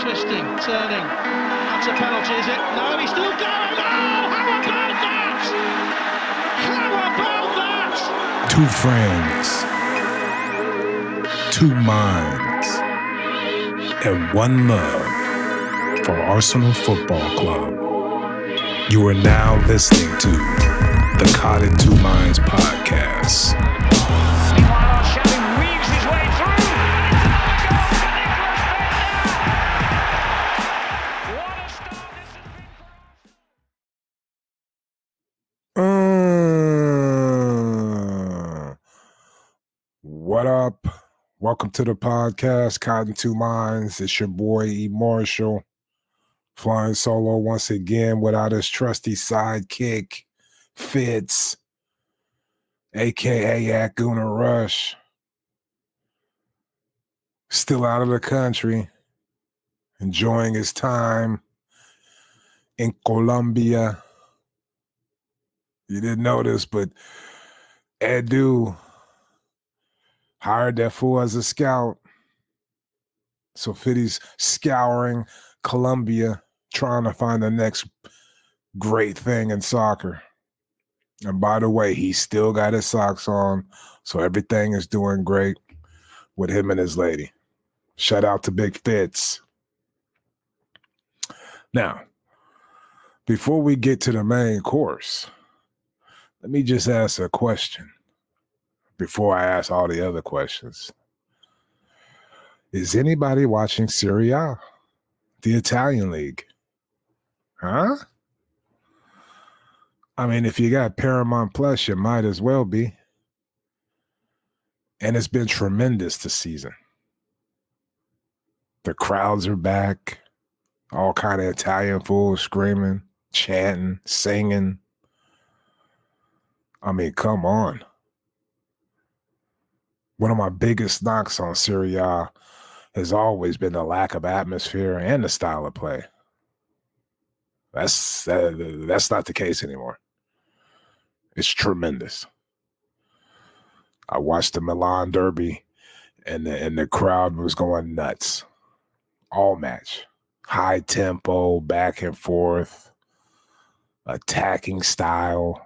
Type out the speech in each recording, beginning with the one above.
twisting, turning. That's a penalty, is it? No, he's still going. Oh, how about that? How about that? Two friends, two minds, and one love for Arsenal Football Club. You are now listening to the Cotton Two Minds podcast. What up? Welcome to the podcast, Cotton Two Minds. It's your boy E. Marshall, flying solo once again without his trusty sidekick, Fitz, a.k.a. Akuna Rush. Still out of the country, enjoying his time in Colombia. You didn't know this, but Edu hired that fool as a scout. So Fitty's scouring Colombia, trying to find the next great thing in soccer. And by the way, he still got his socks on, so everything is doing great with him and his lady. Shout out to Big Fitz. Now, before we get to the main course, let me just ask a question before I ask all the other questions. Is anybody watching Serie A, the Italian league? Huh? I mean, if you got Paramount Plus, you might as well be. And it's been tremendous this season. The crowds are back. All kind of Italian fools screaming, chanting, singing. I mean, come on. One of my biggest knocks on Serie A has always been the lack of atmosphere and the style of play. That's not the case anymore. It's tremendous. I watched the Milan Derby, and the crowd was going nuts. All match. High tempo, back and forth, attacking style.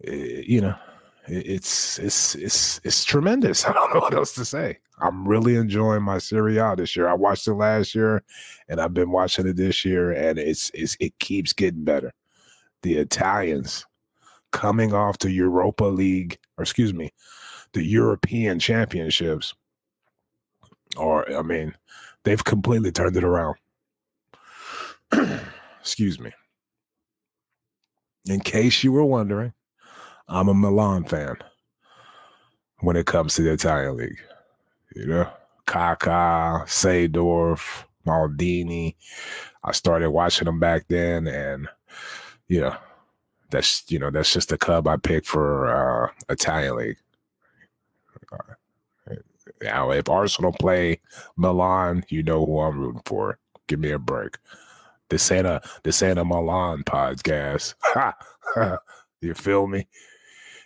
It's tremendous. I don't know what else to say. I'm really enjoying my Serie A this year. I watched it last year, and I've been watching it this year, and it keeps getting better. The Italians coming off the the European Championships, they've completely turned it around. Excuse me. In case you were wondering, I'm a Milan fan when it comes to the Italian league. You know, Kaká, Seedorf, Maldini. I started watching them back then, and that's just the club I picked for Italian league. Now, if Arsenal play Milan, you know who I'm rooting for. Give me a break. This ain't a Milan podcast. You feel me?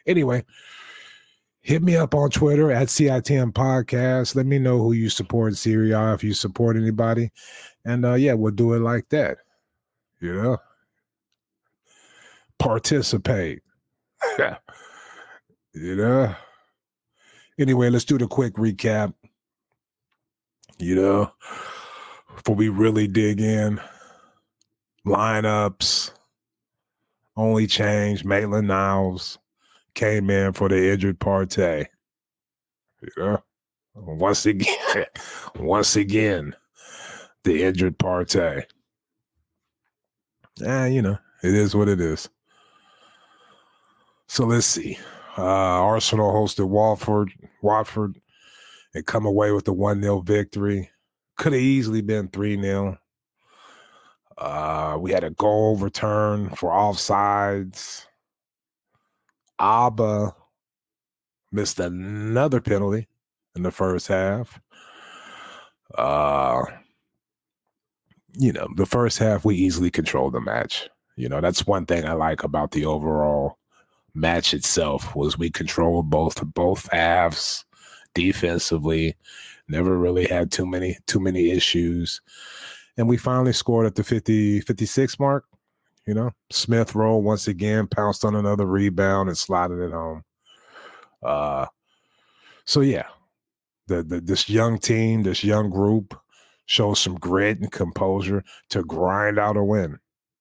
Anyway, hit me up on Twitter at CITM Podcast. Let me know who you support in Serie A, if you support anybody. And we'll do it like that. You know? Participate. You know? Anyway, let's do the quick recap. You know, before we really dig in, lineups only changed. Maitland-Niles came in for the injured Partey. You know, once again, the injured Partey. It is what it is. So let's see. Arsenal hosted Watford, and come away with a 1-0 victory. Could have easily been 3-0. We had a goal return for offsides. Abba missed another penalty in the first half. The first half, we easily controlled the match. That's one thing I like about the overall match itself, was we controlled both halves defensively, never really had too many issues. And we finally scored at the 56 mark. Smith-Rowe once again pounced on another rebound and slotted it home. So yeah, this young team, this young group shows some grit and composure to grind out a win.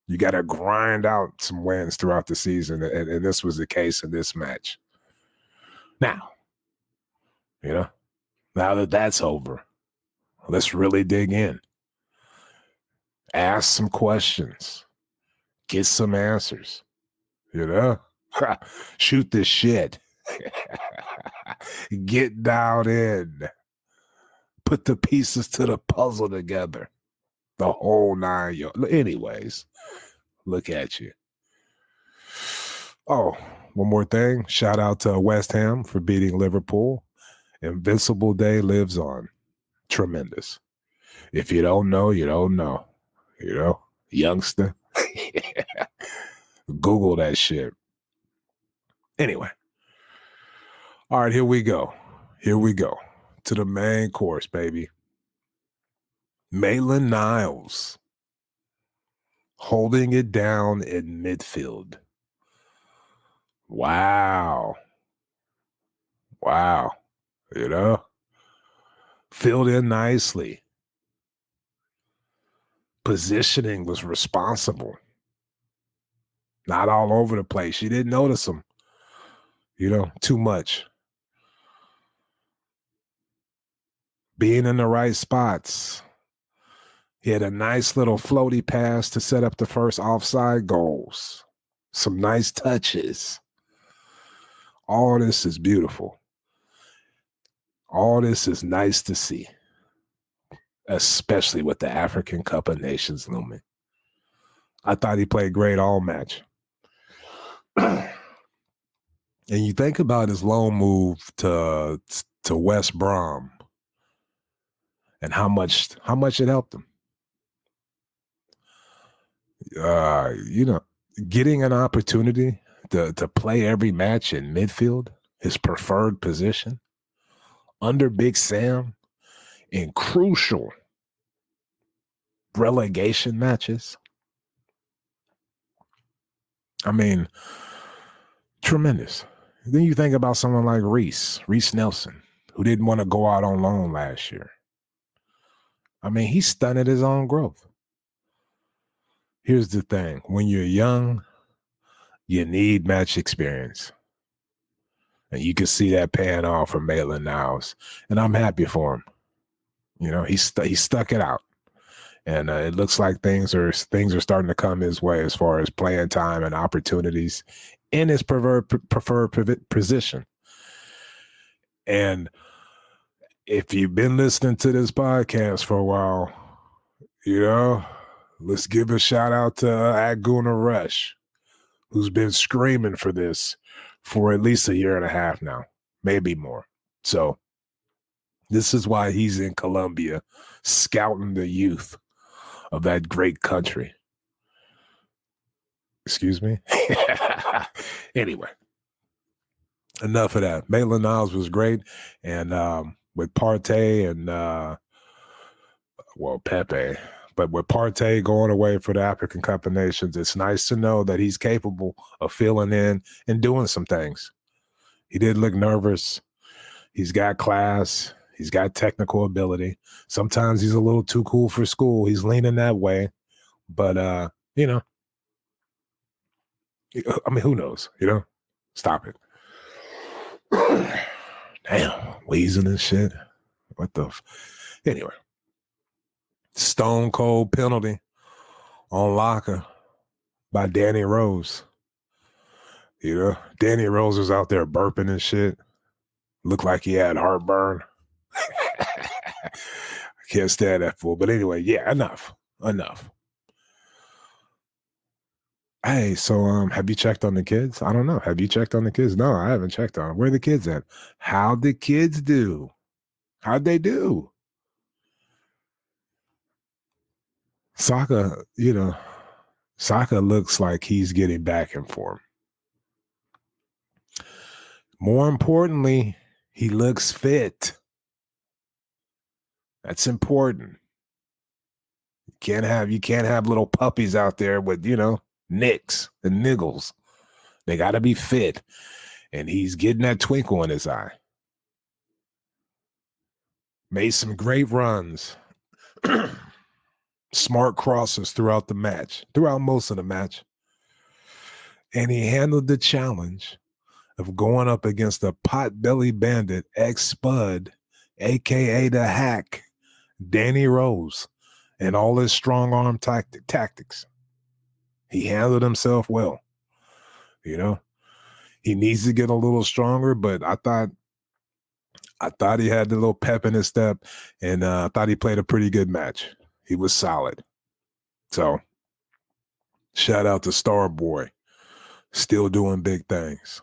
You got to grind out some wins throughout the season, and this was the case in this match. Now, now that that's over, let's really dig in. Ask some questions. Get some answers. Shoot this shit. Get down in. Put the pieces to the puzzle together. The whole 9 yards. Anyways, look at you. Oh, one more thing. Shout out to West Ham for beating Liverpool. Invincible Day lives on. Tremendous. If you don't know, you don't know. Youngster. Google that shit. Anyway. All right, here we go. To the main course, baby. Maitland-Niles holding it down in midfield. Wow. Filled in nicely. Positioning was responsible. Not all over the place. You didn't notice him, too much. Being in the right spots. He had a nice little floaty pass to set up the first offside goals. Some nice touches. All this is beautiful. All this is nice to see, especially with the African Cup of Nations looming. I thought he played great all match. And you think about his loan move to West Brom and how much it helped him. Getting an opportunity to play every match in midfield, his preferred position, under Big Sam, in crucial relegation matches. I mean, tremendous. Then you think about someone like Reece Nelson, who didn't want to go out on loan last year. I mean, he stunted his own growth. Here's the thing. When you're young, you need match experience. And you can see that paying off for Maitland-Niles. And I'm happy for him. He stuck it out. And it looks like things are starting to come his way as far as playing time and opportunities in his preferred position. And if you've been listening to this podcast for a while, let's give a shout out to Aguna Rush, who's been screaming for this for at least a year and a half now, maybe more. So this is why he's in Colombia scouting the youth of that great country. Excuse me? Anyway, enough of that. Maitland-Niles was great. And with Partey and, Pepe, but with Partey going away for the African Cup of Nations, it's nice to know that he's capable of filling in and doing some things. He did look nervous. He's got class. He's got technical ability. Sometimes he's a little too cool for school. He's leaning that way. But, I mean, who knows? Stop it. Damn, wheezing and shit. What the anyway. Stone cold penalty on Locker by Danny Rose. Danny Rose was out there burping and shit. Looked like he had heartburn. I can't stand that fool. But anyway, yeah, enough. Hey, so have you checked on the kids? I don't know. Have you checked on the kids? No, I haven't checked on them. Where are the kids at? How'd the kids do? How'd they do? Saka looks like he's getting back in form. More importantly, He looks fit. That's important. You can't have little puppies out there with, nicks and niggles. They got to be fit. And he's getting that twinkle in his eye. Made some great runs. Smart crosses throughout most of the match. And he handled the challenge of going up against a pot-belly bandit, ex-Spud, a.k.a. the Hack, Danny Rose, and all his strong-arm tactics. He handled himself well. He needs to get a little stronger, but I thought he had the little pep in his step, and I thought he played a pretty good match. He was solid. So, shout out to Starboy, still doing big things.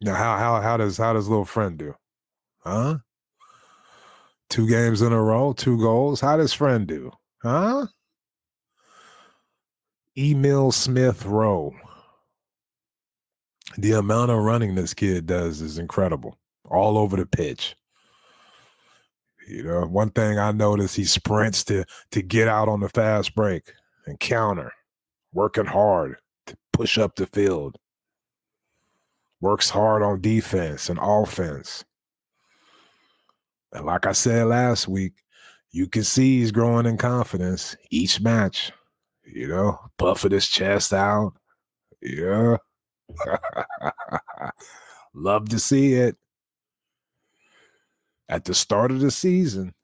Now, how does little friend do? Huh? 2 games in a row, 2 goals. How does friend do? Huh? Emile Smith-Rowe. The amount of running this kid does is incredible. All over the pitch. One thing I noticed, he sprints to get out on the fast break and counter, working hard to push up the field. Works hard on defense and offense. And like I said last week, you can see he's growing in confidence each match. Puffing his chest out. Yeah. Love to see it. At the start of the season,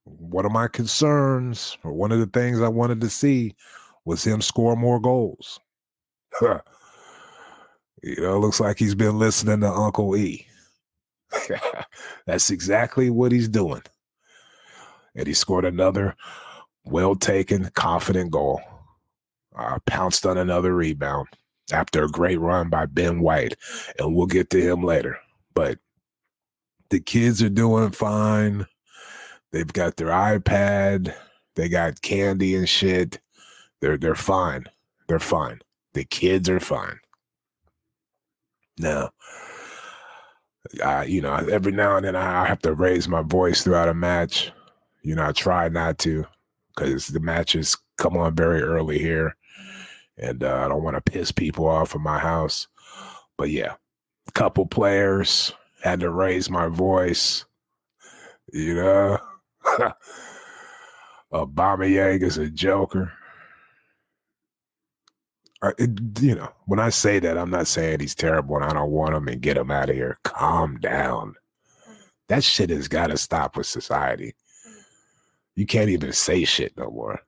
one of my concerns, or one of the things I wanted to see, was him score more goals. Looks like he's been listening to Uncle E. That's exactly what he's doing. And he scored another well-taken, confident goal. Pounced on another rebound after a great run by Ben White. And we'll get to him later. But the kids are doing fine. They've got their iPad. They got candy and shit. They're fine. They're fine. The kids are fine. Now, every now and then I have to raise my voice throughout a match. I try not to, because the matches come on very early here, and I don't want to piss people off in my house. But yeah, a couple players had to raise my voice. Aubameyang is a joker. When I say that, I'm not saying he's terrible and I don't want him and get him out of here. Calm down. That shit has got to stop with society. You can't even say shit no more.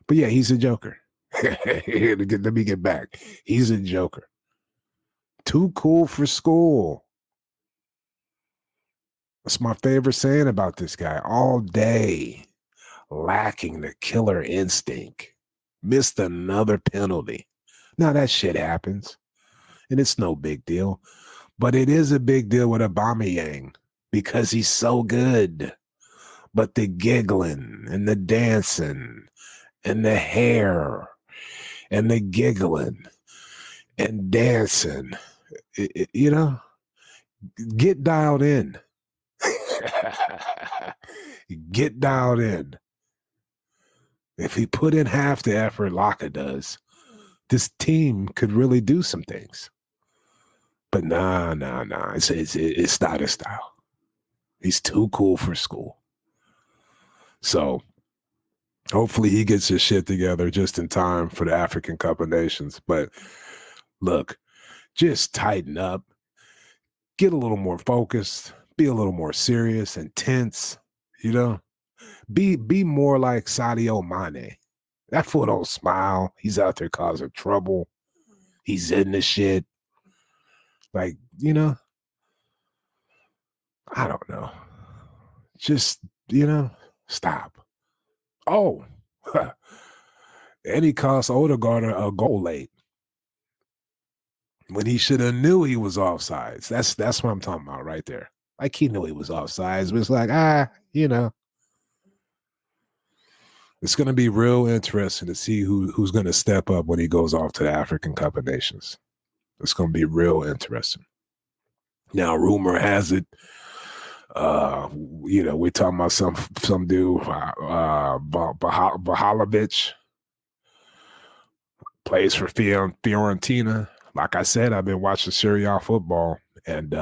But yeah, he's a joker. Let me get back. He's a joker. Too cool for school. That's my favorite saying about this guy. All day, lacking the killer instinct. Missed another penalty. Now that shit happens, and it's no big deal. But it is a big deal with Aubameyang because he's so good. But the giggling and the dancing and the hair and the giggling and dancing, get dialed in. Get dialed in. If he put in half the effort Laka does, this team could really do some things. But nah. It's not his style. He's too cool for school. So hopefully he gets his shit together just in time for the African Cup of Nations. But look, just tighten up. Get a little more focused. Be a little more serious and tense. Be more like Sadio Mane. That fool don't smile. He's out there causing trouble. He's in the shit. I don't know. Just, stop. Oh. And he cost Odegaard a goal late. When he should have knew he was offsides. That's what I'm talking about right there. Like he knew he was offsides, but it's like, It's going to be real interesting to see who's going to step up when he goes off to the African Cup of Nations. It's going to be real interesting. Now, rumor has it, we're talking about some dude, Bahalovic, plays for Fiorentina. Like I said, I've been watching Serie A football, and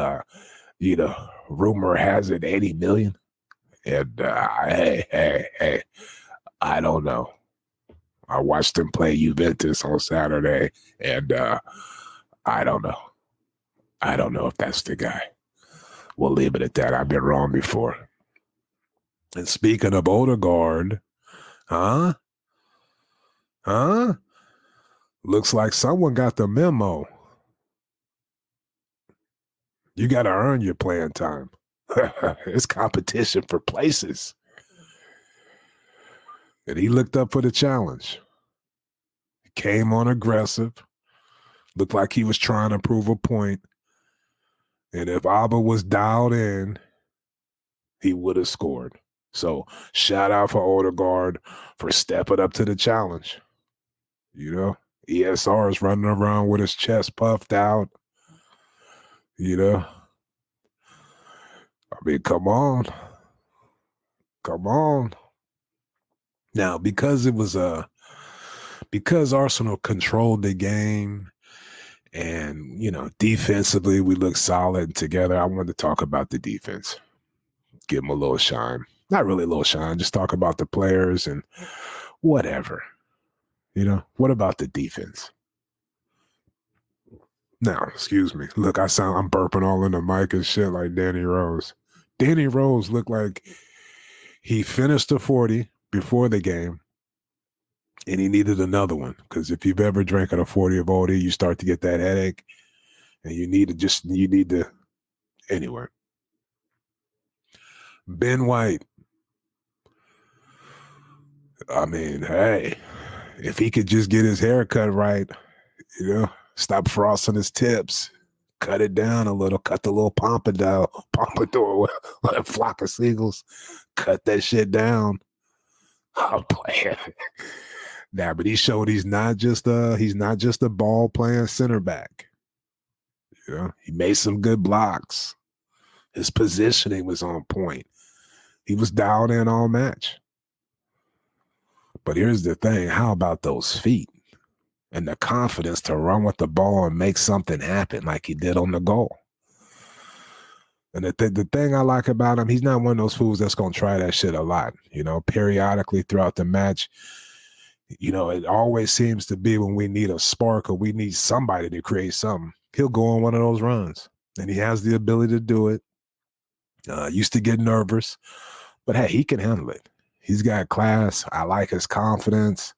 rumor has it 80 million. And hey, I don't know. I watched him play Juventus on Saturday, and I don't know. I don't know if that's the guy. We'll leave it at that. I've been wrong before. And speaking of Odegaard, huh? Looks like someone got the memo. You got to earn your playing time. It's competition for places. And he looked up for the challenge. He came on aggressive. Looked like he was trying to prove a point. And if Abba was dialed in, he would have scored. So shout out for Odegaard for stepping up to the challenge. You know, ESR is running around with his chest puffed out. You know, I mean, come on. Now, because Arsenal controlled the game and, defensively we look solid together, I wanted to talk about the defense. Give them a little shine. Not really a little shine, just talk about the players and whatever. What about the defense? Now, excuse me. Look, I'm burping all in the mic and shit like Danny Rose. Danny Rose looked like he finished the 40 before the game and he needed another one. Because if you've ever drank a 40 of OD, you start to get that headache and you need to, anyway. Ben White. I mean, hey, if he could just get his hair cut right, stop frosting his tips, cut it down a little, cut the little pompadour, like a flock of seagulls, cut that shit down. I'll play it. Now, but he showed he's not just a ball playing center back. He made some good blocks. His positioning was on point. He was dialed in all match. But here's the thing. How about those feet and the confidence to run with the ball and make something happen like he did on the goal? And the thing I like about him, he's not one of those fools that's going to try that shit a lot. Periodically throughout the match, it always seems to be when we need a spark or we need somebody to create something, he'll go on one of those runs. And he has the ability to do it. Used to get nervous, but hey, he can handle it. He's got class. I like his confidence,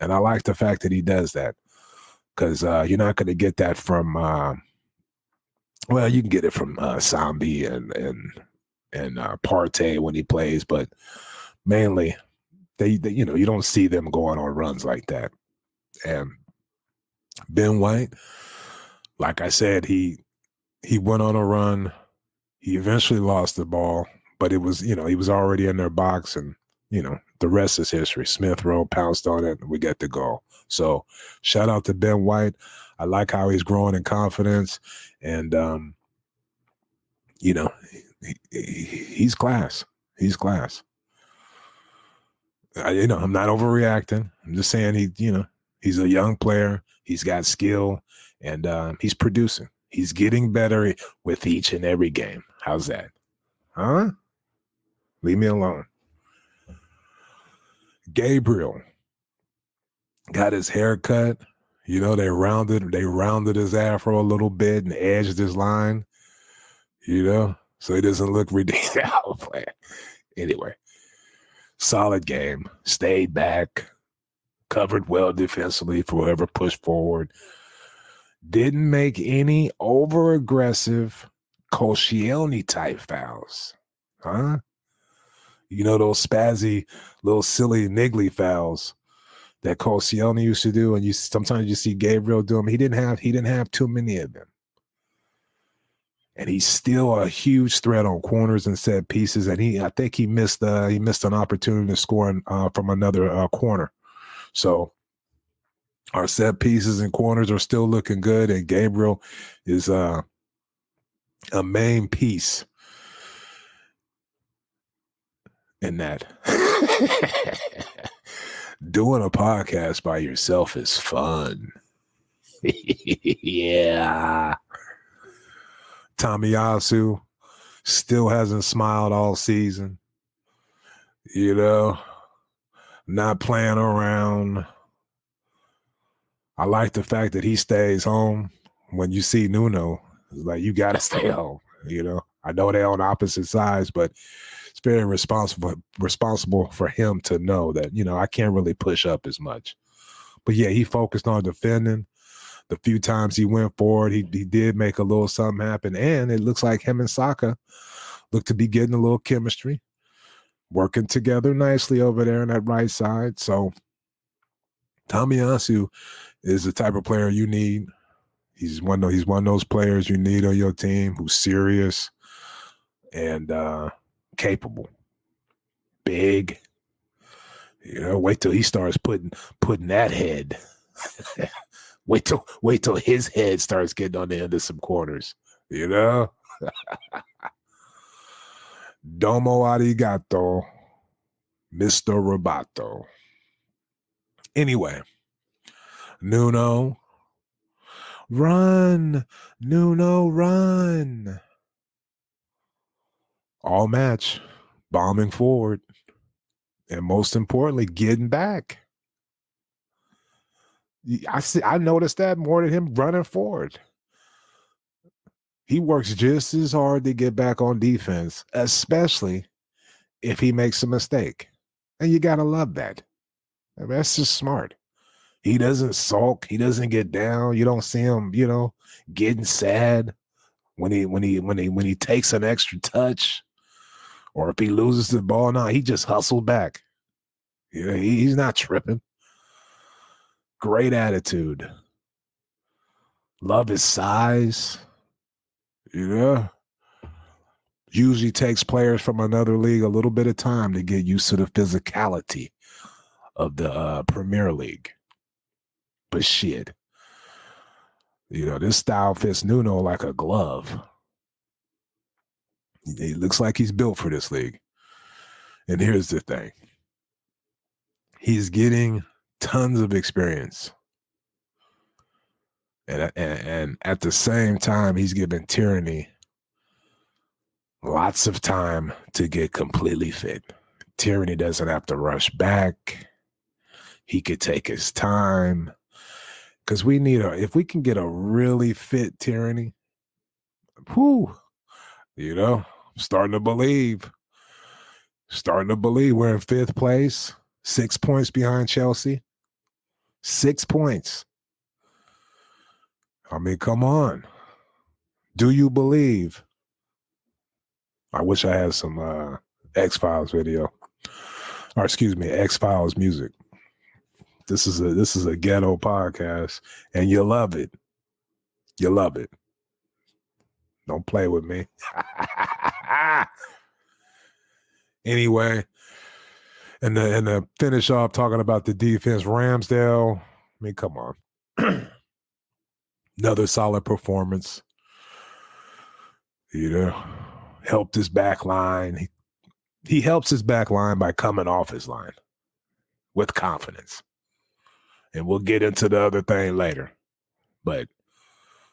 and I like the fact that he does that because you're not going to get that from. You can get it from Sambi and Partey when he plays, but mainly they you don't see them going on runs like that. And Ben White, like I said, he went on a run. He eventually lost the ball, but it was he was already in their box and. The rest is history. Smith-Rowe pounced on it, and we get the goal. So, shout out to Ben White. I like how he's growing in confidence, and he's class. He's class. I'm not overreacting. I'm just saying he's a young player. He's got skill, and he's producing. He's getting better with each and every game. How's that? Huh? Leave me alone. Gabriel got his hair cut. They rounded his afro a little bit and edged his line, so he doesn't look ridiculous. Anyway, solid game. Stayed back, covered well defensively for whoever pushed forward. Didn't make any over-aggressive Koscielny type fouls. Huh? Those spazzy, little silly, niggly fouls that Koscielny used to do, and sometimes you see Gabriel do them. He didn't have too many of them, and he's still a huge threat on corners and set pieces. And I think he missed an opportunity to score from another corner. So our set pieces and corners are still looking good, and Gabriel is a main piece in that. Doing a podcast by yourself is fun. Yeah. Tomiyasu still hasn't smiled all season. You know, not playing around. I like the fact that he stays home. When you see Nuno, it's like, you got to stay home. You know, I know they're on opposite sides, but it's very responsible for him to know that, you know, I can't really push up as much. But yeah, he focused on defending. The few times he went forward, he did make a little something happen. And it looks like him and Saka look to be getting a little chemistry, working together nicely over there on that right side. So Tomiyasu is the type of player you need. He's one of those players you need on your team who's serious and capable, big. You know, wait till he starts putting that head. wait till his head starts getting on the end of some corners. You know, Domo arigato, Mr. Roboto. Anyway, Nuno, run, Nuno, run. All match, bombing forward, and most importantly, getting back. I noticed that more than him running forward. He works just as hard to get back on defense, especially if he makes a mistake. And you got to love that. I mean, that's just smart. He doesn't sulk. He doesn't get down. You don't see him, you know, getting sad when he takes an extra touch or if he loses the ball. No, he just hustled back. You know, he's not tripping. Great attitude. Love his size. You know, usually takes players from another league a little bit of time to get used to the physicality of the Premier League. But shit, you know, this style fits Nuno like a glove. He looks like he's built for this league. And here's the thing. He's getting tons of experience. And at the same time, he's giving Tierney lots of time to get completely fit. Tierney doesn't have to rush back. He could take his time. Because we need if we can get a really fit Tierney, whew, you know, starting to believe we're in 5th place, 6 points behind Chelsea. 6 points. I mean, come on. Do you believe? I wish I had some X-Files video. Or excuse me, X-Files music. This is a ghetto podcast, and you love it. You love it. Don't play with me. Anyway, and to finish off talking about the defense, Ramsdale, I mean, come on. Another solid performance. You know, helped his back line. He helps his back line by coming off his line with confidence. And we'll get into the other thing later. But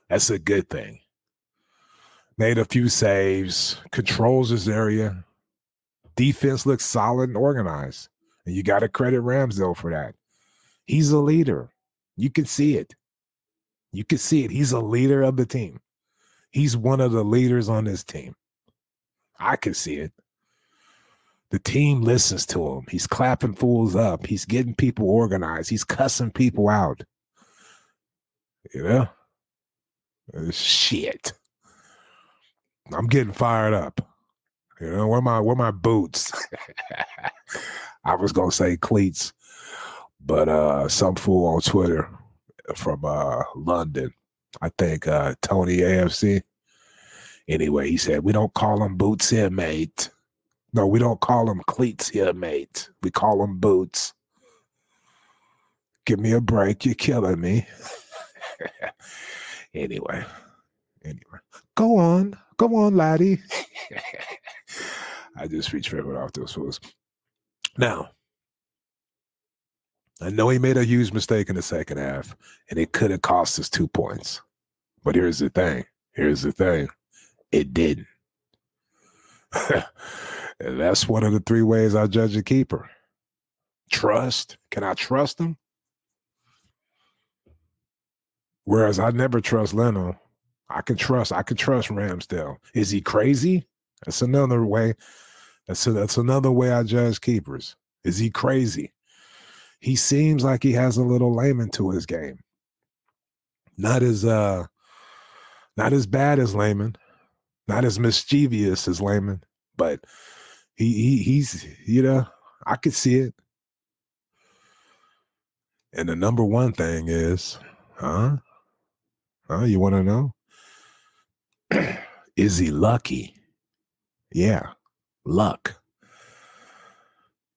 that's a good thing. Made a few saves, controls his area. Defense looks solid and organized. And you got to credit Ramsdale for that. He's a leader. You can see it. You can see it. He's a leader of the team. He's one of the leaders on this team. I can see it. The team listens to him. He's clapping fools up. He's getting people organized. He's cussing people out. You know? Shit. I'm getting fired up. You know, where my boots? I was gonna say cleats, but some fool on Twitter from London, I think Tony AFC. Anyway, he said, we don't call them boots here, mate. No, we don't call them cleats here, mate. We call them boots. Give me a break. You're killing me. Anyway. Go on, laddie. I just be tripping off those fools. Now, I know he made a huge mistake in the second half, and it could have cost us 2 points. But here's the thing. It didn't. And that's one of the 3 ways I judge a keeper. Trust. Can I trust him? Whereas I never trust Leno. I can trust Ramsdale. Is he crazy? That's another way. That's another way I judge keepers. Is he crazy? He seems like he has a little layman to his game. Not as bad as layman, not as mischievous as layman, but he's I could see it. And the number one thing is, you want to know? Is he lucky? Yeah, luck.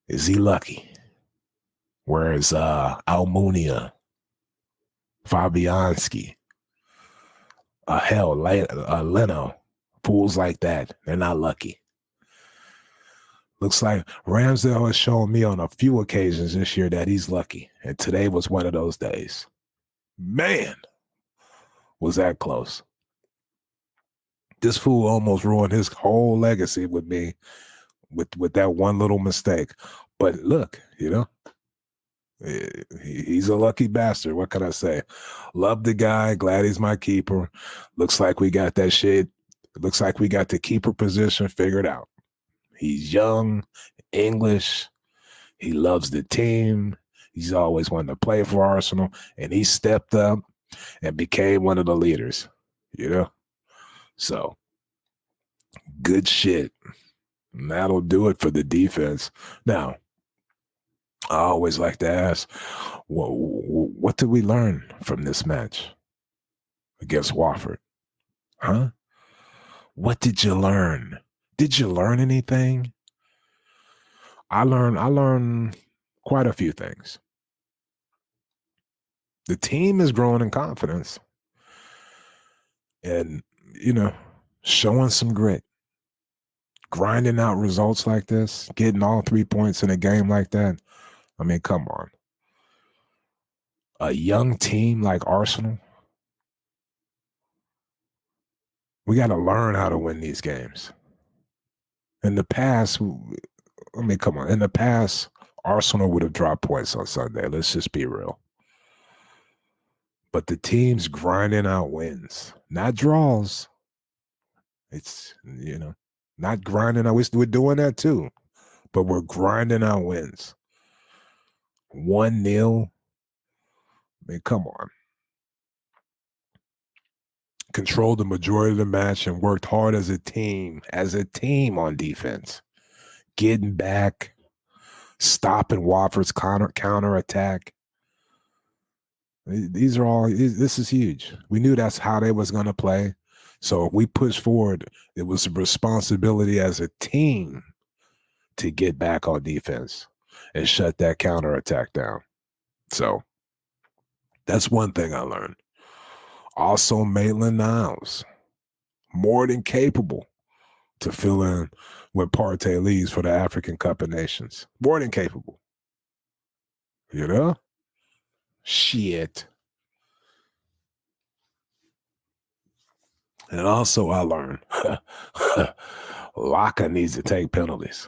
Is he lucky? Whereas Almunia, Fabianski, Leno, fools like that, they're not lucky. Looks like Ramsdale has shown me on a few occasions this year that he's lucky. And today was one of those days. Man, was that close. This fool almost ruined his whole legacy with me with that one little mistake. But look, he's a lucky bastard. What can I say? Love the guy. Glad he's my keeper. Looks like we got that shit. Looks like we got the keeper position figured out. He's young, English. He loves the team. He's always wanted to play for Arsenal. And he stepped up and became one of the leaders, So, good shit. And that'll do it for the defense. Now, I always like to ask, what did we learn from this match against Watford? Huh? What did you learn? Did you learn anything? I learned quite a few things. The team is growing in confidence and, showing some grit. Grinding out results like this, getting all 3 points in a game like that. I mean, come on. A young team like Arsenal, we got to learn how to win these games. In the past, come on. In the past, Arsenal would have dropped points on Sunday. Let's just be real. But the team's grinding out wins, not draws. It's, not grinding out. We're doing that too. But we're grinding out wins. 1-0. I mean, come on. Controlled the majority of the match and worked hard as a team on defense. Getting back, stopping Watford's counter attack. This is huge. We knew that's how they was going to play. So if we push forward, it was a responsibility as a team to get back on defense and shut that counter attack down. So that's one thing I learned. Also, Maitland-Niles, more than capable to fill in when Partey leaves for the African Cup of Nations. More than capable. Shit. And also I learned Laka needs to take penalties.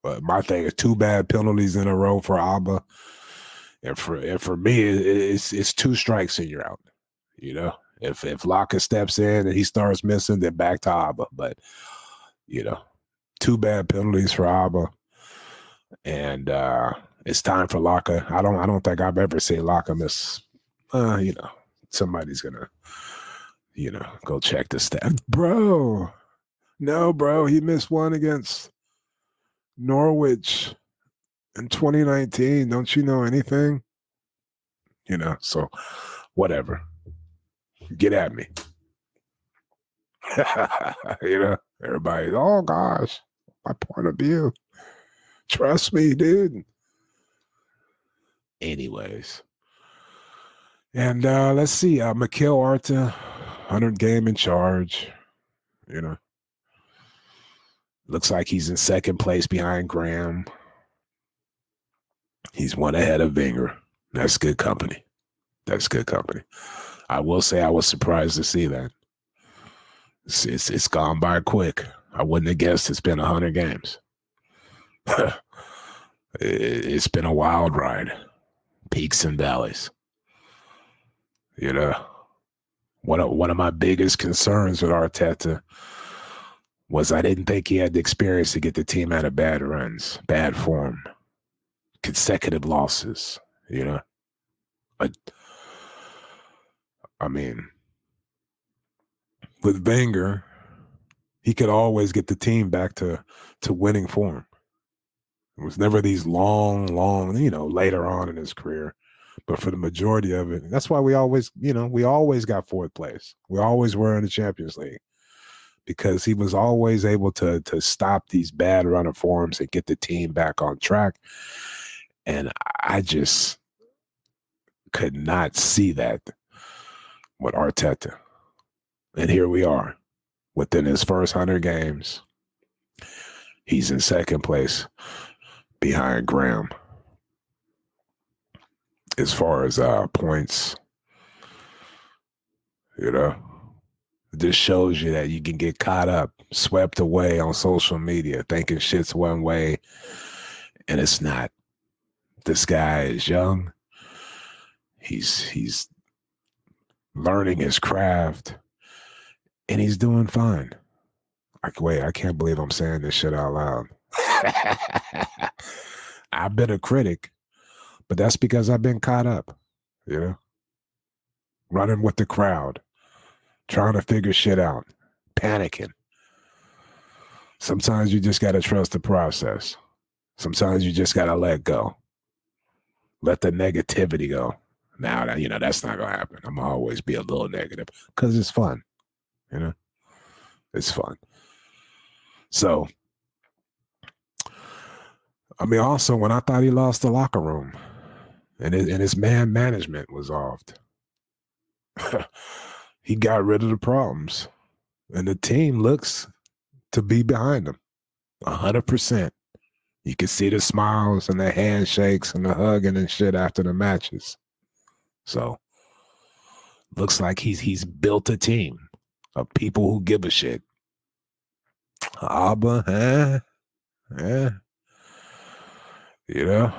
But my thing is 2 bad penalties in a row for Alba. And for me, it's 2 strikes and you're out. If Laka steps in and he starts missing, then back to Alba. But 2 bad penalties for Alba. And it's time for Laka. I don't think I've ever seen Laka miss. Somebody's gonna, go check the stats. Bro, no, bro, he missed one against Norwich in 2019. Don't you know anything? So whatever. Get at me. Everybody, oh gosh, my point of view. Trust me, dude. Anyways. And let's see, Mikel Arteta 100 game in charge, you know. Looks like he's in second place behind Graham. He's one ahead of Wenger. That's good company. That's good company. I will say I was surprised to see that. It's gone by quick. I wouldn't have guessed it's been 100 games. It's been a wild ride. Peaks and valleys. You know, one of my biggest concerns with Arteta was I didn't think he had the experience to get the team out of bad runs, bad form, consecutive losses, you know. But, I mean, with Wenger, he could always get the team back to winning form. It was never these long, you know, later on in his career. But for the majority of it, that's why we always got fourth place. We always were in the Champions League because he was always able to stop these bad run of forms and get the team back on track. And I just could not see that with Arteta. And here we are. Within his first 100 games, he's in second place behind Graham. As far as points, you know, this shows you that you can get caught up, swept away on social media, thinking shit's one way, and it's not. This guy is young. He's learning his craft, and he's doing fine. I can't believe I'm saying this shit out loud. I've been a critic. But that's because I've been caught up, you know, running with the crowd, trying to figure shit out, panicking. Sometimes you just got to trust the process. Sometimes you just got to let go. Let the negativity go. Now, you know, that's not going to happen. I'm going to always be a little negative because it's fun, you know. It's fun. So, I mean, also, when I thought he lost the locker room, and his man management was off. He got rid of the problems. And the team looks to be behind him 100%. You can see the smiles and the handshakes and the hugging and shit after the matches. So, looks like he's built a team of people who give a shit. Abba, you know?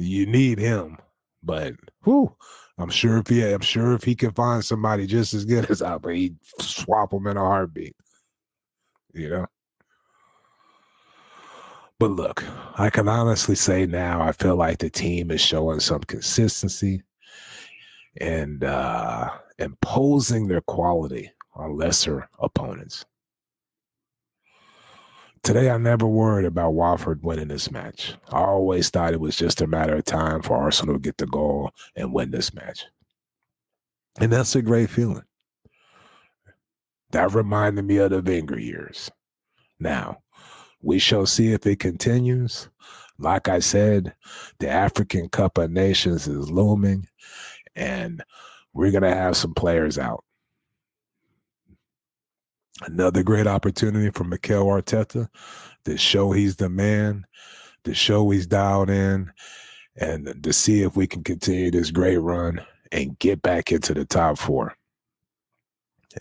You need him, but I'm sure if he can find somebody just as good as Alba, he'd swap him in a heartbeat. You know. But look, I can honestly say now I feel like the team is showing some consistency and imposing their quality on lesser opponents. Today, I never worried about Watford winning this match. I always thought it was just a matter of time for Arsenal to get the goal and win this match. And that's a great feeling. That reminded me of the Wenger years. Now, we shall see if it continues. Like I said, the African Cup of Nations is looming, and we're going to have some players out. Another great opportunity for Mikel Arteta to show he's the man, to show he's dialed in, and to see if we can continue this great run and get back into the top four.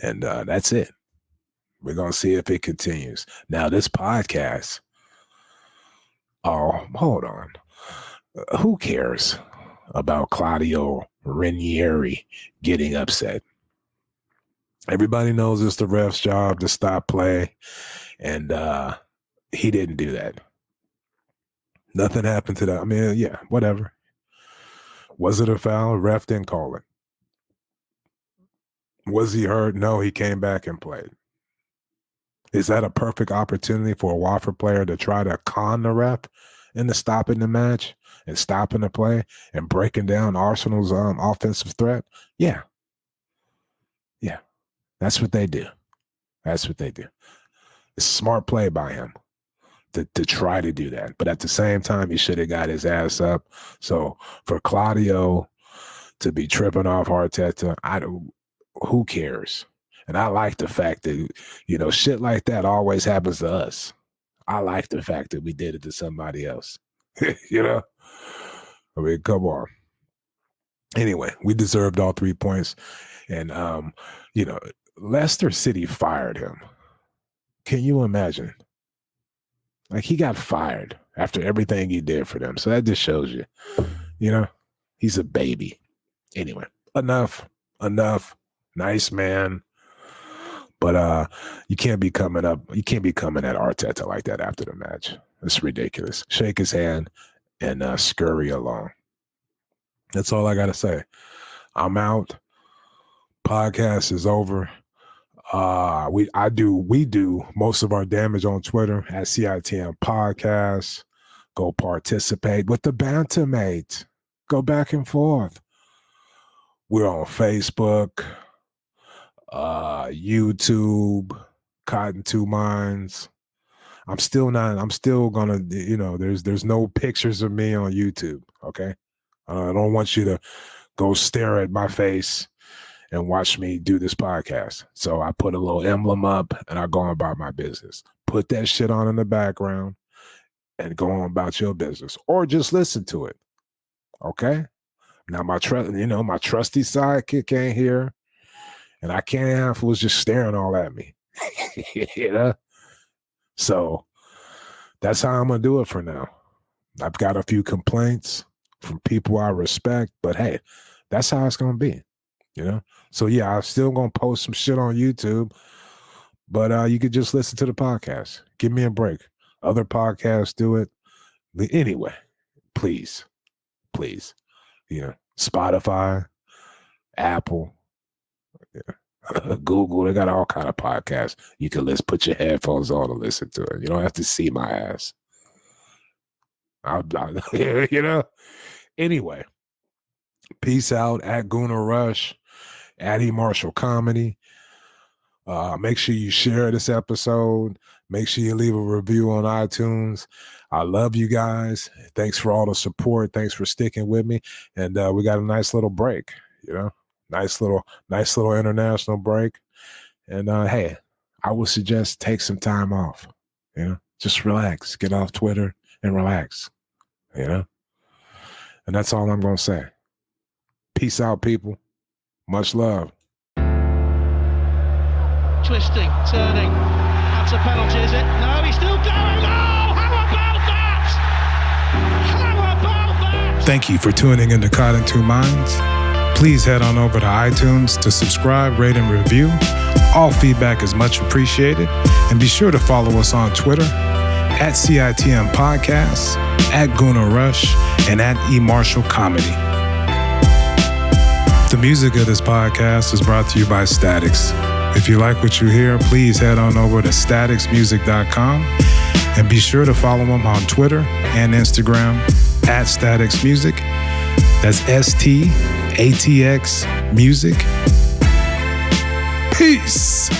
And that's it. We're going to see if it continues. Now, this podcast, oh, hold on. Who cares about Claudio Ranieri getting upset? Everybody knows it's the ref's job to stop play, and he didn't do that. Nothing happened to that. I mean, yeah, whatever. Was it a foul? Ref didn't call it. Was he hurt? No, he came back and played. Is that a perfect opportunity for a Watford player to try to con the ref into stopping the match and stopping the play and breaking down Arsenal's offensive threat? Yeah. Yeah. That's what they do. That's what they do. It's a smart play by him to try to do that. But at the same time, he should have got his ass up. So for Claudio to be tripping off Arteta, who cares? And I like the fact that, shit like that always happens to us. I like the fact that we did it to somebody else. I mean, come on. Anyway, we deserved all 3 points. And, Leicester City fired him. Can you imagine? Like, he got fired after everything he did for them. So that just shows you, he's a baby. Anyway, enough. Nice man. But you can't be coming at Arteta like that after the match. It's ridiculous. Shake his hand and scurry along. That's all I got to say. I'm out. Podcast is over. We do most of our damage on Twitter at CITM Podcast. Go participate with the banter, mate. Go back and forth. We're on Facebook, YouTube, Cotton Two Minds. I'm still gonna, there's no pictures of me on YouTube. Okay. I don't want you to go stare at my face and watch me do this podcast. So I put a little emblem up and I go on about my business. Put that shit on in the background and go on about your business, or just listen to it. Okay. Now my trusty sidekick ain't here, and I can't have fools just staring all at me. So that's how I'm gonna do it for now. I've got a few complaints from people I respect, but hey, that's how it's gonna be. So yeah, I'm still gonna post some shit on YouTube, but you could just listen to the podcast. Give me a break. Other podcasts do it. But anyway, please, Spotify, Apple, Google, they got all kind of podcasts. You can put your headphones on and listen to it. You don't have to see my ass. Anyway, peace out at Guna Rush, at E. Marshall Comedy. Make sure you share this episode. Make sure you leave a review on iTunes. I love you guys. Thanks for all the support. Thanks for sticking with me. And we got a nice little break, nice little international break. And hey, I would suggest take some time off, just relax, get off Twitter and relax, and that's all I'm going to say. Peace out, people. Much love. Twisting, turning. That's a penalty, is it? No, he's still going. Oh, how about that? How about that? Thank you for tuning into Cotton Two Minds. Please head on over to iTunes to subscribe, rate, and review. All feedback is much appreciated. And be sure to follow us on Twitter at CITM Podcasts, at Guna Rush, and at E. Marshall Comedy. The music of this podcast is brought to you by Statics. If you like what you hear, please head on over to staticsmusic.com and be sure to follow them on Twitter and Instagram at Statics Music. That's STATX Music. Peace.